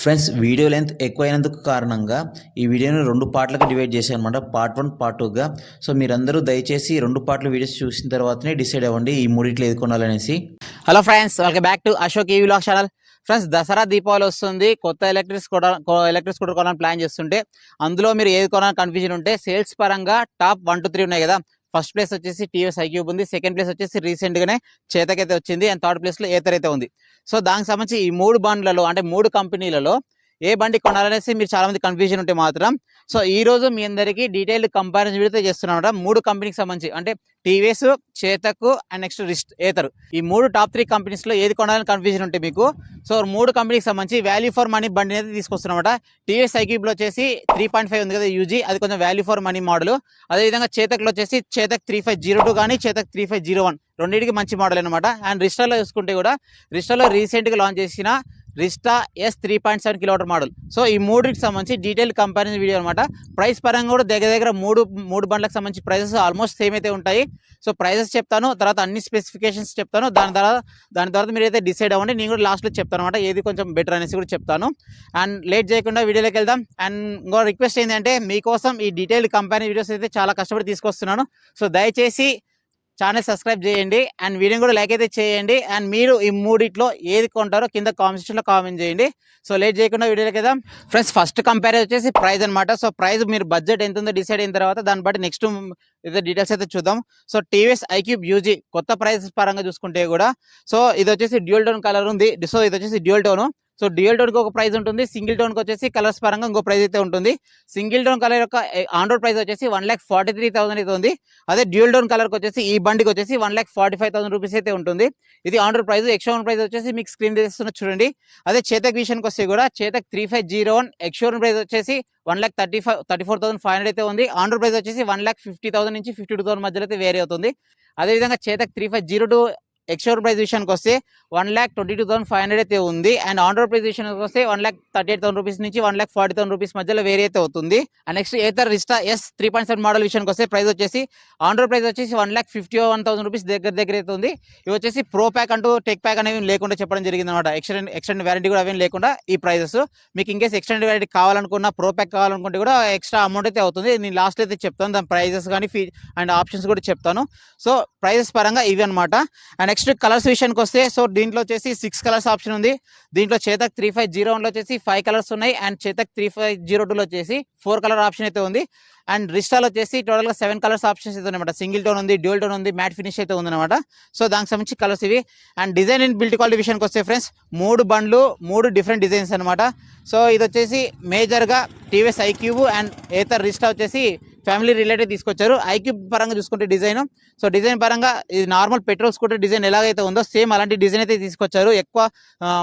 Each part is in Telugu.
ఫ్రెండ్స్ వీడియో లెంత్ ఎక్కువైనందుకు కారణంగా ఈ వీడియోని 2 పార్ట్‌లుగా డివైడ్ చేశానన్నమాట. పార్ట్ 1, పార్ట్ 2గా. సో మీరందరూ దయచేసి 2 పార్ట్‌ల వీడియోస్ చూసిన తర్వాతనే డిసైడ్ అవ్వండి ఈ మూడిట్లో ఏది కొనాలనేసి. Hello friends, welcome back to Ashok EV vlog channel. Friends, Dasara Deepavali వస్తుంది. కొత్త ఎలక్ట్రిక్ స్కూటర్ కొనాలని ప్లాన్ చేస్తుంటే అందులో మీరు ఏది కొనాలని కన్ఫ్యూజన్ ఉంటే సేల్స్ పరంగా టాప్ 1 to 3 ఉన్నాయి కదా. ఫస్ట్ ప్లేస్ వచ్చేసి టీవీఎస్ ఐక్యూబ్ ఉంది. సెకండ్ ప్లేస్ వచ్చేసి రీసెంట్ గానే చేతక్ అయితే వచ్చింది. అండ్ థర్డ్ ప్లేస్ లో ఏతర్ అయితే ఉంది. సో దానికి సంబంధించి ఈ 3 బండ్లలో అంటే 3 కంపెనీలలో ఏ బండి కొనాలనేసి మీరు చాలా మంది కన్ఫ్యూజన్ ఉంటే మాత్రం సో ఈ రోజు మీ అందరికీ డీటెయిల్డ్ కంపారిజన్ వీడియో చేస్తున్నాం. 3 కంపెనీకి సంబంధించి అంటే TVS, Chetak and next Ather, ఈ 3 టాప్ 3 కంపెనీస్ లో ఏది కొనాలని కన్ఫ్యూజన్ ఉంటే మీకు సో 3 కంపెనీకి సంబంధించి వాల్యూ ఫర్ మనీ బండి అయితే తీసుకొస్తున్నామట. టీవీఎస్ ఐక్యూబ్ లో వచ్చేసి 3.5 ఉంది కదా యూజీ, అది కొంచెం వాల్యూ ఫర్ మనీ మోడల్. అదేవిధంగా చేతక్ లో వచ్చేసి చేతక్ 3502 కానీ చేతక్ 3501 రెండింటికి మంచి మోడల్ అనమాట. అండ్ రిస్టాలో చూసుకుంటే కూడా రిస్టాలో రీసెంట్ గా లాంచ్ చేసిన రిస్టా ఎస్ 3.7 కిలోమీటర్ మోడల్. సో ఈ మూడింటికి సంబంధించి డీటెయిల్ కంపారిజన్ వీడియో అనమాట. ప్రైస్ పరంగా కూడా దగ్గర మూడు బండ్లకు సంబంధించి ప్రైసెస్ ఆల్మోస్ట్ సేమ్ అయితే ఉంటాయి. సో ప్రైసెస్ చెప్తాను, తర్వాత అన్ని స్పెసిఫికేషన్స్ చెప్తాను. దాని తర్వాత మీరు అయితే డిసైడ్ అవ్వండి. నేను కూడా లాస్ట్లో చెప్తాను అనమాట ఏది కొంచెం బెటర్ అనేసి కూడా చెప్తాను. అండ్ లేట్ చేయకుండా వీడియోలోకి వెళ్దాం. అండ్ ఇంకో రిక్వెస్ట్ ఏంటంటే మీకోసం ఈ డీటెయిల్ కంపారిజన్ వీడియోస్ అయితే చాలా కష్టపడి తీసుకొస్తున్నాను. సో దయచేసి ఛానల్ సబ్స్క్రైబ్ చేయండి అండ్ వీడియో కూడా లైక్ అయితే చేయండి. అండ్ మీరు ఈ మూడిట్లో ఏది కొంటారో కింద కామెంట్ సెక్షన్లో కామెంట్ చేయండి. సో లేట్ చేయకుండా వీడియోలోకి వెళ్దాం. ఫ్రెండ్స్, ఫస్ట్ కంపేర్ వచ్చేసి ప్రైస్ అనమాట. సో ప్రైస్ మీరు బడ్జెట్ ఎంత ఉందో డిసైడ్ అయిన తర్వాత దాన్ని బట్టి నెక్స్ట్ అయితే డీటెయిల్స్ అయితే చూద్దాం. సో టీవీఎస్ ఐక్యూబ్ యూజీ కొత్త ప్రైస్ పరంగా చూసుకుంటే కూడా సో ఇది వచ్చేసి డ్యూయల్ టోన్ కలర్ ఉంది. సో ఇది వచ్చేసి డ్యూయల్ టోన్. సో డ్యూయల్ టోన్కి ఒక ప్రైస్ ఉంటుంది, సింగిల్ టోన్కి వచ్చేసి కలర్స్ పరంగా ఇంకో ప్రైస్ అయితే ఉంటుంది. సింగిల్ టోన్ కలర్ యొక్క ఆన్ రోడ్ ప్రైస్ వచ్చేసి 1,43,000 అయితే ఉంది. అదే డ్యూయల్ టోన్ కలర్కి వచ్చేసి ఈ బండికి వచ్చేసి 1,45,000 రూపీస్ అయితే ఉంటుంది. ఇది on road price. Ex-showroom price వచ్చేసి మీకు స్క్రీన్ చేస్తున్న చూడండి. అదే చేతక్ విషయానికి వస్తే కూడా చేతక్ 3501 ఎక్స్షోరూమ్ ప్రైస్ వచ్చేసి 1,34,500 అయితే ఉంది. ఆన్ రోడ్ ప్రైస్ వచ్చేసి 1,50,000 నుంచి 52,000 మధ్యలో అయితే వేరే అవుతుంది. అదేవిధంగా చేతక్ 3502 ఎక్స్షోరూమ్ ప్రైస్ విషయానికి వస్తే 1,22,500 అయితే ఉంది. అండ్ ఆన్ రోడ్ ప్రైస్ విషయానికి వస్తే 1,38,000 రూపీస్ నుంచి 1,40,000 రూపీస్ మధ్యలో వేరే అయితే అవుతుంది. And next Ather Rizta S 3.7 model విషయానికి వస్తే ప్రైస్ వచ్చేసి ఆన్ రోడ్ ప్రైస్ వచ్చేసి 1,51,000 రూపీస్ దగ్గర అయితే ఉంది. ఇవి వచ్చేసి ప్రో ప్యాక్ అంటూ టెక్ ప్యాక్ అనేవి లేకుండా చెప్పడం జరిగింది అనమాట. ఎక్స్టెండ్ వారంటీ కూడా అవేం లేకుండా ఈ ప్రైజెస్. మీకు ఇంకేస్ ఎక్స్టెండ్ వారంటీ కావాలనుకున్నా, ప్రో ప్యాక్ కావాలనుకుంటే కూడా ఎక్స్ట్రా అమౌంట్ అయితే అవుతుంది. నేను లాస్ట్ అయితే చెప్తాను దాని ప్రైజెస్ కానీ అండ్ ఆప్షన్స్ కూడా చెప్తాను. సో ప్రైజెస్ పరంగా ఇవి అనమాట. అండ్ నెక్స్ట్ కలర్స్ విషయానికి వస్తే సో దీంట్లో వచ్చేసి 6 కలర్స్ ఆప్షన్ ఉంది. దీంట్లో చేతక్ 3501లో వచ్చేసి 5 కలర్స్ ఉన్నాయి. అండ్ చేతక్ 3502లో వచ్చేసి 4 కలర్ ఆప్షన్ అయితే ఉంది. అండ్ రిస్టాలో వచ్చేసి టోటల్గా 7 కలర్స్ ఆప్షన్స్ అయితే అనమాట. సింగిల్ టోన్ ఉంది, డ్యూయల్ టోన్ ఉంది, మ్యాట్ ఫినిష్ అయితే ఉందన్నమాట. సో దానికి సంబంధించి కలర్స్ ఇవి. And design and build quality విషయానికి వస్తే ఫ్రెండ్స్ 3 బండ్లు 3 డిఫరెంట్ డిజైన్స్ అనమాట. సో ఇది వచ్చేసి మేజర్గా టీవీఎస్ ఐక్యూబ్ అండ్ ఏతర్ రిస్టా వచ్చేసి ఫ్యామిలీ రిలేటెడ్ తీసుకొచ్చారు. ఐక్యూబ్ పరంగా చూసుకుంటే డిజైన్, సో డిజైన్ పరంగా ఇది నార్మల్ పెట్రోల్ స్కూటర్ డిజైన్ ఎలాగైతే ఉందో సేమ్ అలాంటి డిజైన్ అయితే తీసుకొచ్చారు. ఎక్కువ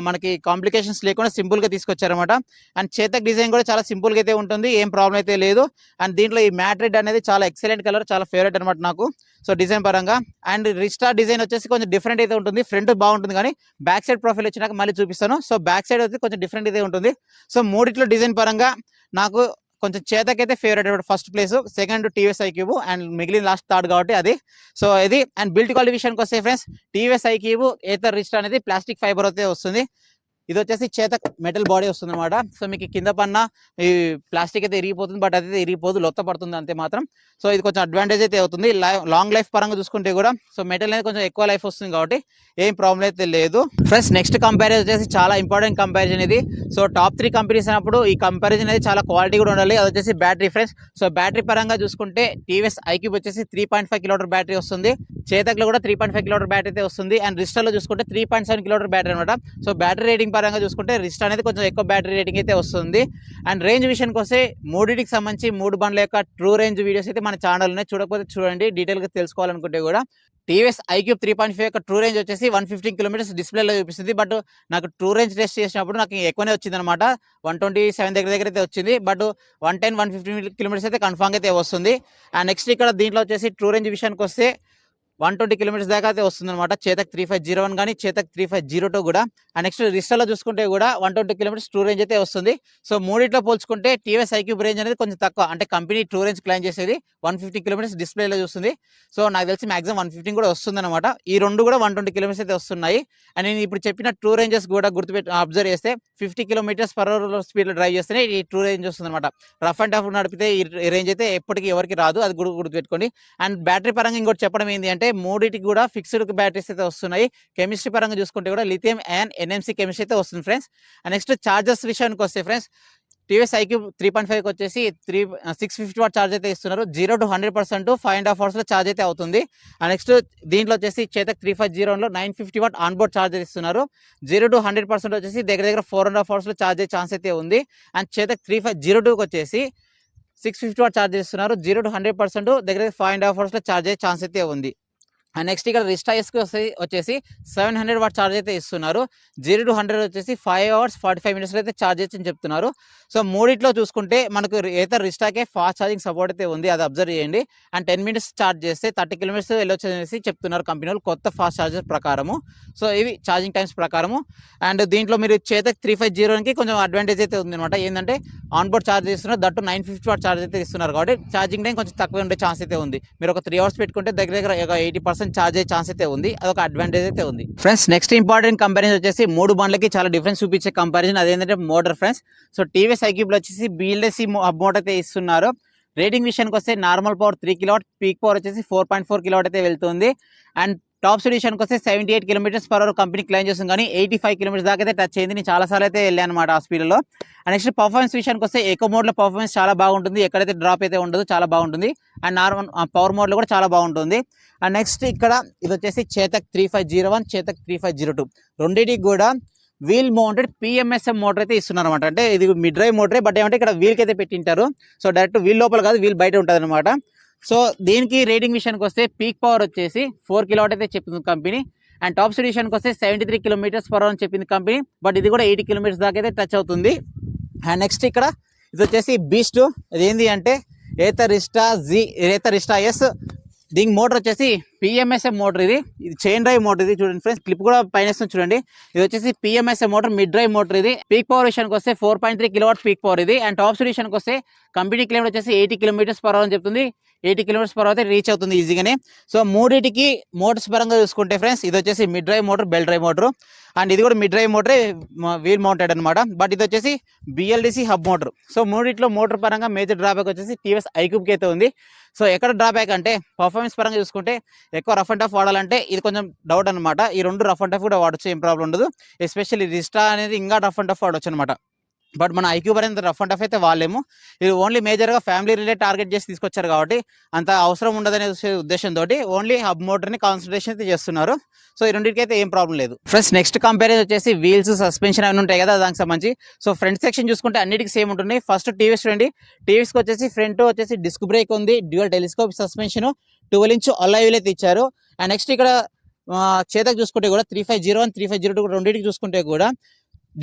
మనకి కాంప్లికేషన్స్ లేకుండా సింపుల్గా తీసుకొచ్చారు అనమాట. అండ్ చేతక్ డిజైన్ కూడా చాలా సింపుల్గా అయితే ఉంటుంది, ఏం ప్రాబ్లం అయితే లేదు. అండ్ దీంట్లో ఈ మ్యాట్ రెడ్ అనేది చాలా ఎక్సలెంట్ కలర్, చాలా ఫేవరెట్ అనమాట నాకు సో డిజైన్ పరంగా. అండ్ రిస్టా డిజైన్ వచ్చేసి కొంచెం డిఫరెంట్ అయితే ఉంటుంది. ఫ్రంట్ బాగుంటుంది కానీ బ్యాక్ సైడ్ ప్రొఫైల్ వచ్చినాక మళ్ళీ చూపిస్తాను. సో బ్యాక్ సైడ్ అయితే కొంచెం డిఫరెంట్ అయితే ఉంటుంది. సో మూడిట్లో డిజైన్ పరంగా నాకు కొంచెం చేతక్ అయితే ఫేవరెట్ అనమాట. First place, second TVS iQube and మిగిలిన లాస్ట్ థర్డ్ కాబట్టి అది. సో ఇది. అండ్ బిల్డ్ క్వాలిటీ విషయానికి వస్తే ఫ్రెండ్స్ టీవీఎస్ ఐక్యూబ్ ఏతర్ రిస్టా అనేది ప్లాస్టిక్ ఫైబర్ అయితే వస్తుంది. ఇది వచ్చేసి చేతక్ మెటల్ బాడీ వస్తుంది అనమాట. సో మీకు కింద పన్న ఈ ప్లాస్టిక్ అయితే ఇరిగిపోతుంది, బట్ అయితే ఇరిగిపోదు, లొత్త పడుతుంది అంతే మాత్రం. సో ఇది కొంచెం అడ్వాంటేజ్ అయితే అవుతుంది. లాంగ్ లైఫ్ పరంగా చూసుకుంటే కూడా సో మెటల్ అనేది కొంచెం ఎక్కువ లైఫ్ వస్తుంది కాబట్టి ఏం ప్రాబ్లం అయితే లేదు. ఫ్రెండ్స్, నెక్స్ట్ కంపారిజన్ వచ్చేసి చాలా ఇంపార్టెంట్ కంపారిజన్ ఇది. సో టాప్ 3 కంపెనీస్ అన్నప్పుడు ఈ కంపారిజన్ అనేది చాలా క్వాలిటీ కూడా ఉండాలి. అది వచ్చేసి బ్యాటరీ ఫ్రెండ్స్. సో బ్యాటరీ పరంగా చూసుకుంటే టీవీఎస్ ఐక్యూబ్ వచ్చేసి 3.5 కిలోమీటర్ బ్యాటరీ వస్తుంది. చేతక్లో కూడా 3.5 కిలోమీటర్ బ్యాటరీ అయితే వస్తుంది. అండ్ రిస్టాలో చూసుకుంటే 3.7 కిలోమీటర్ బ్యాటరీ అనమాట. సో బ్యాటరీ రేటింగ్ పరంగా చూసుకుంటే రిస్టా అనేది కొంచెం ఎక్కువ బ్యాటరీ రేటింగ్ అయితే వస్తుంది. అండ్ రేంజ్ విషయానికి వస్తే మూడింటికి సంబంధించి 3 బండ్ల యొక్క ట్రూ రేంజ్ వీడియోస్ అయితే మన ఛానల్ ఉన్నాయి, చూడకపోతే చూడండి. డీటెయిల్గా తెలుసుకోవాలనుకుంటే కూడా టీవీఎస్ ఐక్యూబ్ 3.5 యొక్క ట్రూ రేంజ్ వచ్చేసి 115 కిలోమీటర్స్ డిస్ప్లేలో చూపిస్తుంది. బట్ నాకు ట్రూ రేంజ్ టెస్ట్ చేసినప్పుడు నాకు ఎక్కువనే వచ్చింది అనమాట. 127 దగ్గర అయితే వచ్చింది. బట్ 110-115 కిలోమీటర్స్ అయితే కన్ఫామ్గా అయితే వస్తుంది. అండ్ నెక్స్ట్ ఇక్కడ దీంట్లో వచ్చేసి ట్రూ రేంజ్ విషయానికి వస్తే 120 కిలోమీటర్స్ దాకా అయితే వస్తుంది అనమాట చేతక్ 3501 కానీ చేతక్ 3502 కూడా. అండ్ నెక్స్ట్ రిస్టాలో చూసుకుంటే కూడా 120 కిలోమీటర్స్ టూ రేంజ్ అయితే వస్తుంది. సో మూడిట్లో పోల్చుకుంటే టీవీఎస్ ఐక్యూబ్ రేంజ్ అనేది కొంచెం తక్కువ, అంటే కంపెనీ టూ రేంజ్ క్లైమ్ చేసేది 150 కిలోమీటర్స్ డిస్ప్లేలో చూస్తుంది. సో నాకు తెలిసి మాక్సిమం 115 కూడా వస్తుంది అనమాట. ఈ రెండు కూడా 120 కిలోమీటర్స్ అయితే వస్తున్నాయి. అండ్ నేను ఇప్పుడు చెప్పిన టూ రేంజెస్ కూడా గుర్తుపెట్టి అబ్జర్వ్ చేస్తే 50 కిలోమీటర్స్ పర్ అవర్ స్పీడ్లో డ్రైవ్ చేస్తేనే ఈ టూ రేంజ్ వస్తుంది అనమాట. రఫ్ అండ్ టఫ్ నడిపితే ఈ రేంజ్ అయితే ఎప్పటికీ ఎవరికి రాదు, అది గుర్తుపెట్టుకోండి. అండ్ బ్యాటరీ పరంగా ఇంకోటి చెప్పడం ఏంటి అంటే మూడింటికి కూడా ఫిక్స్డ్ బ్యాటరీస్ అయితే వస్తున్నాయి. కెమిస్ట్రీ పరంగా చూసుకుంటే కూడా లిథియం అండ్ ఎన్ఎంసీ కెమిస్ట్రీ అయితే వస్తుంది ఫ్రెండ్స్. అండ్ నెక్స్ట్ చార్జెస్ విషయానికి వస్తే ఫ్రెండ్స్, టీవీఎస్ ఐక్యూబ్ 3.5కి వచ్చేసి 650 వాట్ ఛార్జ్ అయితే ఇస్తున్నారు. 0 to 100% 5.5 hours లో ఛార్జ్ అయితే అవుతుంది. అండ్ నెక్స్ట్ దీంట్లో వచ్చేసి చేతక్ 350లో 950 వాట్ ఆన్బోర్డ్ ఛార్జర్ ఇస్తున్నారు. 0 to 100% వచ్చేసి దగ్గర 4.5 hours లో ఛార్జ్ అయ్యే ఛాన్స్ అయితే ఉంది. అండ్ చేతక్ 3502కి వచ్చేసి 650 వాట్ ఛార్జ్ ఇస్తున్నారు. 0 to 100% దగ్గర 5.5 hours లో ఛార్జ్ అయ్యే ఛాన్స్ అయితే ఉంది. అండ్ నెక్స్ట్ ఇక్కడ రిస్టా ఎస్కి వచ్చేసి 700 వాట్ ఛార్జ్ అయితే ఇస్తున్నారు. 0 to 100 వచ్చేసి 5 hours 45 minutes అయితే ఛార్జ్ అని చెప్తున్నారు. సో మూడిట్లో చూసుకుంటే మనకు ఏతర్ రిస్టాకే ఫాస్ట్ ఛార్జింగ్ సపోర్ట్ అయితే ఉంది, అది అబ్జర్వ్ చేయండి. అండ్ 10 minutes ఛార్జ్ చేస్తే 30 kilometers వెళ్ళొచ్చు అనేసి చెప్తున్నారు కంపెనీ వాళ్ళు కొత్త ఫాస్ట్ ఛార్జర్ ప్రకారము. సో ఇవి ఛార్జింగ్ టైమ్స్ ప్రకారము. అండ్ దీంట్లో మీరు చేతక్ 350కి కొంచెం అడ్వాంటేజ్ అయితే ఉంది అనమాట. ఏంటంటే ఆన్బోర్డ్ ఛార్జ్ ఇస్తున్నారు, దట్టు 950 వాట్ ఛార్జ్ అయితే ఇస్తున్నారు కాబట్టి ఛార్జింగ్ టైం కొంచెం తక్కువ ఉండే ఛాన్స్ అయితే ఉంది. మీరు ఒక 3 hours పెట్టుకుంటే దగ్గర 80% ఛార్జ్ అయ్యే ఛాన్స్ అయితే ఉంది, అదొక అడ్వాంటేజ్ అయితే ఉంది ఫ్రెండ్స్. నెక్స్ట్ ఇంపార్టెంట్ కంపారిజన్ వచ్చేసి మూడు బండ్లకి చాలా డిఫరెన్స్ చూపించే కంపారిజన్, అదేంటంటే మోటార్ ఫ్రెండ్స్. సో టీవీఎస్ ఐక్యూబ్లో వచ్చేసి BLDC హబ్ మోటార్ అయితే ఇస్తున్నారు. రేటింగ్ విషయానికి వస్తే normal power 3 kW, peak power వచ్చేసి 4.4 kW అయితే వెళ్తుంది. అండ్ టాప్ స్పీడ్ విషయానికి వస్తే 78 km/h కంపెనీ క్లైమ్ చేస్తుంది, కానీ 85 km దాకా అయితే టచ్ అయింది. నేను చాలాసార్లు అయితే వెళ్ళాను అనమాట ఆ స్పీడ్లో. అండ్ నెక్స్ట్ పర్ఫార్మెన్స్ విషయానికి వస్తే ఎకో మోడ్లో పర్ఫార్మెన్స్ చాలా బాగుంటుంది, ఎక్కడైతే డ్రాప్ అయితే ఉండదు, చాలా బాగుంటుంది. అండ్ నార్మల్ పవర్ మోడ్లో కూడా చాలా బాగుంటుంది. అండ్ నెక్స్ట్ ఇక్కడ ఇది వచ్చేసి చేతక్ 3501, చేతక్ 3502 రెండింటికి కూడా వీల్ మౌంటెడ్ PMSM మోటార్ అయితే ఇస్తున్నారు అనమాట. అంటే ఇది మిడ్ డ్రైవ్ మోటరే, బట్ ఏమంటే ఇక్కడ వీల్కి అయితే పెట్టింటారు. సో డైరెక్ట్ వీల్ లోపల కాదు, వీల్ బయట ఉంటుంది అనమాట. సో దీనికి రేటింగ్ విషయానికి వస్తే పీక్ పవర్ వచ్చేసి 4 kW అయితే చెప్తుంది కంపెనీ. అండ్ టాప్ స్పీడ్ విషయానికి వస్తే 73 km/h అని చెప్పింది కంపెనీ, బట్ ఇది కూడా 80 km దాకా అయితే టచ్ అవుతుంది. అండ్ నెక్స్ట్ ఇక్కడ ఇది వచ్చేసి బీస్ట్, ఇది ఏంటి అంటే ఏతర్ రిస్టా ఎస్. దీనికి మోటార్ వచ్చేసి PMSM మోటార్, ఇది చైన్ డ్రైవ్ మోటార్. ఇది చూడండి ఫ్రెండ్స్, క్లిప్ కూడా పైన చూడండి. ఇది వచ్చేసి PMSM motor, mid drive motor. ఇది పీక్ పవర్ విషయానికి వస్తే 4.3 kW పీక్ పవర్ ఇది. అండ్ టాప్ స్పీడ్ విషయానికి వస్తే కంపెనీ క్లెయిమ్ వచ్చేసి 80 km/h అని చెప్తుంది. 80 km/h అయితే రీచ్ అవుతుంది ఈజీగానే. సో మూడింటికి మోటార్స్ పరంగా చూసుకుంటే ఫ్రెండ్స్, ఇది వచ్చేసి mid drive motor, bell drive motor. And ఇది కూడా మిడ్ డ్రైవ్ మోటరే, వీల్ మౌంటెడ్ అనమాట. బట్ ఇది వచ్చేసి BLDC హబ్ మోటార్. సో మూడిట్లో మోటార్ పరంగా మేజర్ డ్రాబ్యాక్ వచ్చేసి టీవీఎస్ ఐక్యూబ్కి అయితే ఉంది. సో ఎక్కడ డ్రాబ్యాక్ అంటే పర్ఫార్మెన్స్ పరంగా చూసుకుంటే ఎక్కువ రఫ్ అండ్ టఫ్ వాడాలంటే ఇది కొంచెం డౌట్ అనమాట. ఈ రెండు రఫ్ అండ్ టఫ్ కూడా వాడచ్చు, ఏం ప్రాబ్లం ఉండదు. ఎస్పెషల్లీ రిస్టా అనేది ఇంకా రఫ్ అండ్ టఫ్ వాడచ్చు అనమాట. బట్ మన ఐక్యూబ్ అనేది రఫ్ అండ్ టఫ్ అయితే వాళ్ళేమో, ఇది ఓన్లీ మేజర్గా ఫ్యామిలీ రిలేట్ టార్గెట్ చేసి తీసుకొచ్చారు కాబట్టి అంత అవసరం ఉండదనే ఉద్దేశంతో ఓన్లీ హబ్ మోటార్ని కాన్సన్ట్రేషన్ అయితే చేస్తున్నారు. సో ఈ రెండింటికి అయితే ఏం ప్రాబ్లం లేదు ఫ్రెండ్స్. నెక్స్ట్ కంపారిజన్ వచ్చేసి వీల్స్, సస్పెన్షన్ అవి ఉంటాయి కదా, దానికి సంబంధించి. సో ఫ్రంట్ సెక్షన్ చూసుకుంటే అన్నిటికీ సేమ్ ఉంటుంది. ఫస్ట్ టీవీఎస్ చూడండి, టీవీఎస్కి వచ్చేసి ఫ్రంట్ వచ్చేసి డిస్క్ బ్రేక్ ఉంది, dual telescope suspension, 12 inch alloy wheel అయితే ఇచ్చారు. అండ్ నెక్స్ట్ ఇక్కడ చేతక్ చూసుకుంటే కూడా 3501, 3502 రెండింటికి చూసుకుంటే కూడా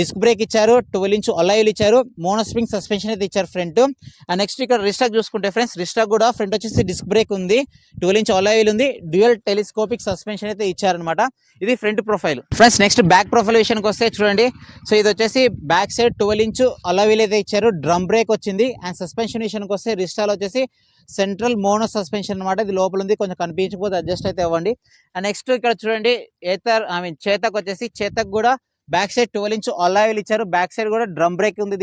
డిస్క్ బ్రేక్ ఇచ్చారు, 12 inch అలాయిల్ ఇచ్చారు, మోనోస్ప్రింగ్ సస్పెన్షన్ అయితే ఇచ్చారు ఫ్రంట్. అండ్ నెక్స్ట్ ఇక్కడ రిస్టాక్ చూసుకుంటే ఫ్రెండ్స్, రిస్టాక్ కూడా ఫ్రంట్ వచ్చేసి డిస్క్ బ్రేక్ ఉంది, 12 inch అలాయిల్ ఉంది, డ్యూయల్ టెలిస్కోపిక్ సస్పెన్షన్ అయితే ఇచ్చారనమాట. ఇది front profile friends. Next back profile విషయానికి వస్తే చూడండి, సో ఇది వచ్చేసి బ్యాక్ సైడ్ 12 inch అలాయిల్ అయితే ఇచ్చారు, డ్రమ్ బ్రేక్ వచ్చింది. అండ్ సస్పెన్షన్ విషయానికి వస్తే రిస్టాలో వచ్చేసి సెంట్రల్ మోనో సస్పెన్షన్ అనమాట, ఇది లోపల ఉంది, కొంచెం కనిపించకపోతే అడ్జస్ట్ అయితే అవ్వండి. అండ్ నెక్స్ట్ ఇక్కడ చూడండి చేతక్ వచ్చేసి, చేతక్ కూడా బ్యాక్ సైడ్ 12 inch అలాయిల్ ఇచ్చారు, బ్యాక్ సైడ్ కూడా డ్రమ్ బ్రేక్ ఉంది.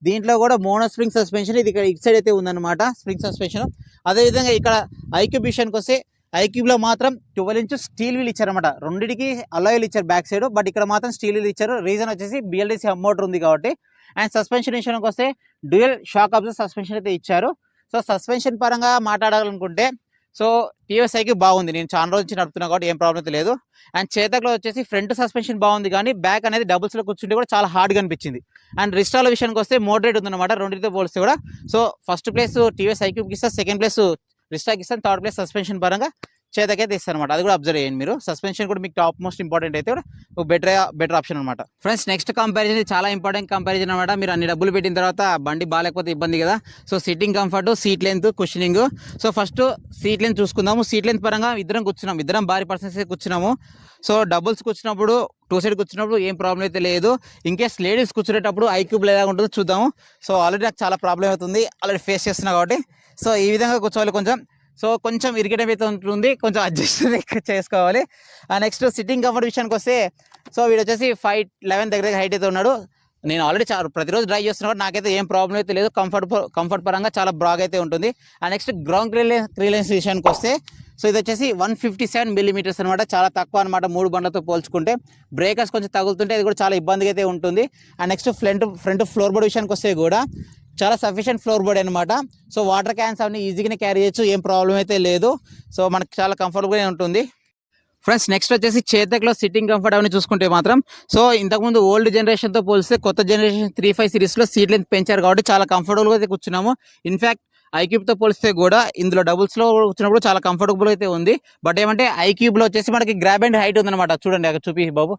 దీంట్లో కూడా మోనో స్ప్రింగ్ సస్పెన్షన్, ఇది ఇక్కడ ఇటు సైడ్ అయితే ఉందన్నమాట స్ప్రింగ్ సస్పెన్షన్. అదేవిధంగా ఇక్కడ ఐక్యూబ్ విషయానికి వస్తే, ఐక్యూబ్లో మాత్రం 12 inch స్టీల్ వీల్ ఇచ్చారనమాట, రెండింటికి అలాయిల్ ఇచ్చారు బ్యాక్ సైడ్, బట్ ఇక్కడ మాత్రం స్టీల్ వీల్ ఇచ్చారు. రీజన్ వచ్చేసి BLDC హబ్ మోటార్ ఉంది కాబట్టి. అండ్ సస్పెన్షన్ విషయానికి వస్తే డ్యూయల్ షాక్ అబ్జర్వ్ సస్పెన్షన్ అయితే ఇచ్చారు. సో సస్పెన్షన్ పరంగా మాట్లాడాలనుకుంటే, సో టీవీఎస్ ఐక్యూబ్ బాగుంది, నేను చాలా రోజు నుంచి నడుపుతున్నా కాబట్టి ఏం ప్రాబ్లం అయితే లేదు. అండ్ చేతక్లో వచ్చేసి ఫ్రంట్ సస్పెన్షన్ బాగుంది, కానీ బ్యాక్ అనేది డబుల్స్లో కూర్చుంటే కూడా చాలా హార్డ్గా అనిపించింది. అండ్ రిస్టాల విషయానికి వస్తే మోడరేట్ ఉందన్నమాట రెండింటితో పోలిస్తే కూడా. సో ఫస్ట్ ప్లేస్ టీవీఎస్ ఐక్యూబ్కి ఇస్తా, సెకండ్ ప్లేస్ రిస్టాకి ఇస్తాను, థర్డ్ ప్లేస్ సస్పెన్షన్ పరంగా చేతకైతే ఇస్తారు అనమాట. అది కూడా అబ్జర్వ్ చేయండి మీరు. సస్పెన్షన్ కూడా మీకు టాప్ మోస్ట్ ఇంపార్టెంట్ అయితే కూడా బెటర్ ఆప్షన్ అనమాట. ఫ్రెండ్స్ నెక్స్ట్ కంపారిజన్ చాలా ఇంపార్టెంట్ కంపారిజన్ అనమాట. మీరు అన్ని డబ్బులు పెట్టిన తర్వాత బండి బాగాలేకపోతే ఇబ్బంది కదా. So sitting comfort, seat length, cushioning. So first seat length చూసుకుందాము. సీట్ లెంత్ పరంగా ఇద్దరం భారీ పర్సన్స్ కూర్చున్నాము. సో డబుల్స్ కూర్చున్నప్పుడు 2 సైడ్ కూర్చున్నప్పుడు ఏం ప్రాబ్లం అయితే లేదు. ఇన్కేస్ లేడీస్ కూర్చునేటప్పుడు ఐక్యూబ్ ఎలా ఉంటుందో చూద్దాము. సో ఆల్రెడీ నాకు చాలా ప్రాబ్లం అవుతుంది, ఆల్రెడీ ఫేస్ చేస్తున్నా కాబట్టి. సో ఈ విధంగా కూర్చోవాలి కొంచెం. సో కొంచెం ఇరిగేటివ్ అయితే ఉంటుంది, కొంచెం అడ్జస్ట్ చేసుకోవాలి. నెక్స్ట్ సిట్టింగ్ కంఫర్ట్ విషయానికి వస్తే, సో వీడు వచ్చేసి 5'11" దగ్గర హైట్ అయితే ఉన్నాడు. నేను ఆల్రెడీ ప్రతిరోజు డ్రైవ్ చేస్తున్నాడు, నాకైతే ఏం ప్రాబ్లం అయితే లేదు. కంఫర్ట్ పరంగా చాలా బాగా అయితే ఉంటుంది. నెక్స్ట్ గ్రౌండ్ క్లియరెన్స్ విషయానికి వస్తే, సో ఇది వచ్చేసి 157 మిల్లీమీటర్స్ అనమాట. చాలా తక్కువ అనమాట 3 బండ్లతో పోల్చుకుంటే. బ్రేకర్స్ కొంచెం తగులుతుంటే ఇది కూడా చాలా ఇబ్బందిగా అయితే ఉంటుంది. నెక్స్ట్ ఫ్రంట్ ఫ్లోర్ బోర్డ్ విషయానికి వస్తే కూడా చాలా సఫిషియెంట్ ఫ్లోర్ బోర్డ్ అనమాట. సో వాటర్ క్యాన్స్ అవన్నీ ఈజీగానే క్యారీ చేయొచ్చు, ఏం ప్రాబ్లం అయితే లేదు. సో మనకు చాలా కంఫర్టబుల్గా ఉంటుంది. ఫ్రెండ్స్ నెక్స్ట్ వచ్చేసి చేతక్లో సిట్టింగ్ కంఫర్ట్ అవన్నీ చూసుకుంటే మాత్రం, సో ఇంతకుముందు ఓల్డ్ జనరేషన్తో పోలిస్తే కొత్త జనరేషన్ 3.5 సిరీస్లో సీట్ లెంత్ పెంచారు కాబట్టి చాలా కంఫర్టబుల్గా అయితే కూర్చున్నాము. ఇన్ఫ్యాక్ట్ ఐక్యూబ్తో పోలిస్తే కూడా ఇందులో డబుల్స్లో కూర్చున్నప్పుడు చాలా కంఫర్టబుల్ అయితే ఉంది. బట్ ఏమంటే ఐక్యూబ్లో వచ్చేసి మనకి గ్రాబ్ అండ్ హైట్ ఉందన్నమాట. చూడండి అక్కడ చూపి బాబు,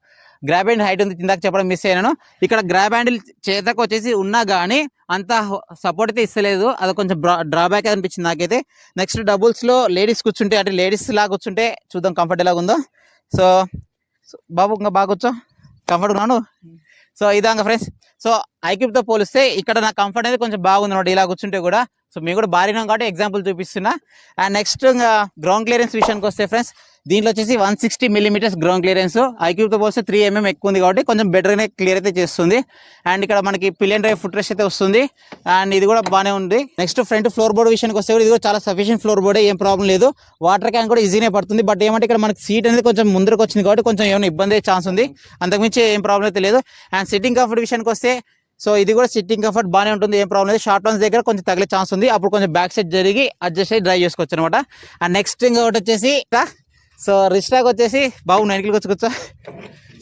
గ్రాబ్ అండ్ హైట్ ఉంది. ఇందాక చెప్పడం మిస్ అయ్యాను. ఇక్కడ గ్రాబ్ హ్యాండిల్ చేతకు వచ్చేసి ఉన్నా కానీ అంత సపోర్ట్ అయితే ఇస్తలేదు, అది కొంచెం డ్రాబ్యాక్ అనిపించింది నాకైతే. నెక్స్ట్ డబుల్స్లో లేడీస్ కూర్చుంటే, అంటే లేడీస్ లాగా కూర్చుంటే చూద్దాం కంఫర్ట్ ఎలాగ ఉందో. సో బాబు ఇంకా బాగా కూర్చో, కంఫర్ట్ ఉన్నాను. సో ఇదాక ఫ్రెండ్స్, సో ఐక్యూబ్తో పోలిస్తే ఇక్కడ నా కంఫర్ట్ అనేది కొంచెం బాగుంది అనమాట ఇలా కూర్చుంటే కూడా. సో మేము కూడా బారినాం కాబట్టి ఎగ్జాంపుల్ చూపిస్తున్నా. నెక్స్ట్ గ్రౌండ్ క్లియరెన్స్ విషయానికి వస్తే ఫ్రెండ్స్, దీంట్లో వచ్చేసి 160 మిల్లీమీటర్స్ గ్రౌండ్ క్లియరెన్స్. ఐక్యూబ్తో పోలిస్తే 3 mm ఎక్కువ ఉంది కాబట్టి కొంచెం బెటర్గానే క్లియర్ అయితే చేస్తుంది. అండ్ ఇక్కడ మనకి పిలియన్ డ్రైవ్ ఫుట్ రెస్ట్ అయితే వస్తుంది. అండ్ ఇది కూడా బాగానే ఉంది. నెక్స్ట్ ఫ్రంట్ ఫ్లోర్ బోర్డ్ విషయానికి వస్తే కూడా ఇది కూడా చాలా సఫిషియెంట్ ఫ్లోర్ బోర్డే, ఏం ప్రాబ్లం లేదు. వాటర్ క్యాన్ కూడా ఈజీనే పడుతుంది. బట్ ఏమంటే ఇక్కడ మనకి సీట్ అనేది కొంచెం ముందరకు వచ్చింది కాబట్టి కొంచెం ఏమైనా ఇబ్బంది అయ్యే ఛాన్స్ ఉంది, అంతకుమించి ఏం ప్రాబ్లం అయితే లేదు. అండ్ సిట్టింగ్ కంఫర్ట్ విషయానికి వస్తే, సో ఇది కూడా సిట్టింగ్ కంఫర్ట్ బాగానే ఉంటుంది, ఏం ప్రాబ్లం లేదు. షార్ట్ వన్స్ దగ్గర కొంచెం తగిలే ఛాన్స్ ఉంది, అప్పుడు కొంచెం బ్యాక్ సైడ్ జరిగి అడ్జస్ట్ అయ్యి డ్రైవ్ చేసుకోవచ్చు అనమాట. అండ్ నెక్స్ట్ ఇంకొకటి వచ్చేసి, సో రిస్టాక్ వచ్చేసి బాగు 9 కూర్చో.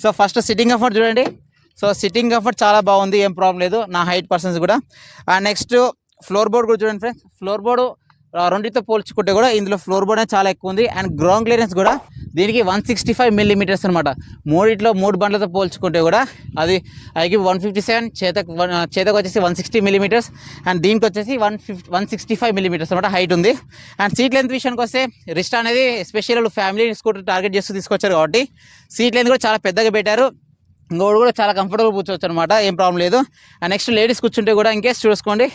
సో ఫస్ట్ సిట్టింగ్ కంఫర్ట్ చూడండి. సో సిట్టింగ్ కంఫర్ట్ చాలా బాగుంది, ఏం ప్రాబ్లం లేదు నా హైట్ పర్సన్స్ కూడా. అండ్ నెక్స్ట్ ఫ్లోర్ బోర్డ్ కూడా చూడండి ఫ్రెండ్స్. ఫ్లోర్ బోర్డు రెండింటితో పోల్చుకుంటే కూడా ఇందులో ఫ్లోర్ బోర్డ్ అనేది చాలా ఎక్కువ ఉంది. అండ్ గ్రౌండ్ క్లియరెన్స్ కూడా దీనికి 165 మిల్లీమీటర్స్ అనమాట. 3 బండ్లతో పోల్చుకుంటే కూడా అది ఐక్యూబ్ 157, చేతకు వచ్చేసి 160 మిల్లీమీటర్స్. అండ్ దీనికి వచ్చేసి 165 మిల్లీమీటర్స్ అనమాట హైట్ ఉంది. అండ్ సీట్ లెంత్ విషయానికి వస్తే, రిస్ట్ అనేది ఎస్పెషల్ ఫ్యామిలీ స్కూటర్ టార్గెట్ చేస్తూ తీసుకొచ్చారు కాబట్టి సీట్ లెంత్ కూడా చాలా పెద్దగా పెట్టారు. ఇంకోటి కూడా చాలా కంఫర్టబుల్ కూర్చోవచ్చు అనమాట, ఏం ప్రాబ్లం లేదు. అండ్ నెక్స్ట్ లేడీస్ కూర్చుంటే కూడా ఇంకేస్ చూసుకోండి.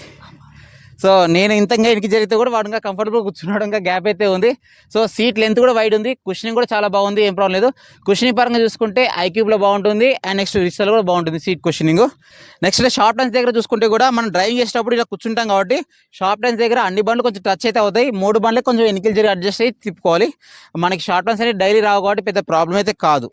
సో నేను ఇంతగా వెనక్కి జరిగితే కూడా వాడు ఇంకా కంఫర్టబుల్ కూర్చున్నాడు, ఇంకా గ్యాప్ అయితే ఉంది. సో సీట్ లెంత్ కూడా వైడ్ ఉంది, కుషనింగ్ కూడా చాలా బాగుంది, ఏం ప్రాబ్లం లేదు. కుషనింగ్ పరంగా చూసుకుంటే ఐక్యూబ్లో బాగుంటుంది. అండ్ నెక్స్ట్ రిస్టాలో కూడా బాగుంటుంది seat cushioning. Next sharp turns దగ్గర చూసుకుంటే కూడా మనం డ్రైవ్ చేసేటప్పుడు ఇలా కూర్చుంటాం కాబట్టి షార్ప్ టర్న్స్ దగ్గర అన్ని బండ్లు కొంచెం టచ్ అయితే అవుతాయి. 3 బండ్లే కొంచెం వెనక్కి జరిగి అడ్జస్ట్ అయ్యి తిప్పుకోవాలి. మనకి షార్ప్ టర్న్స్ అనేది డైలీ రావు కాబట్టి పెద్ద ప్రాబ్లం అయితే కాదు.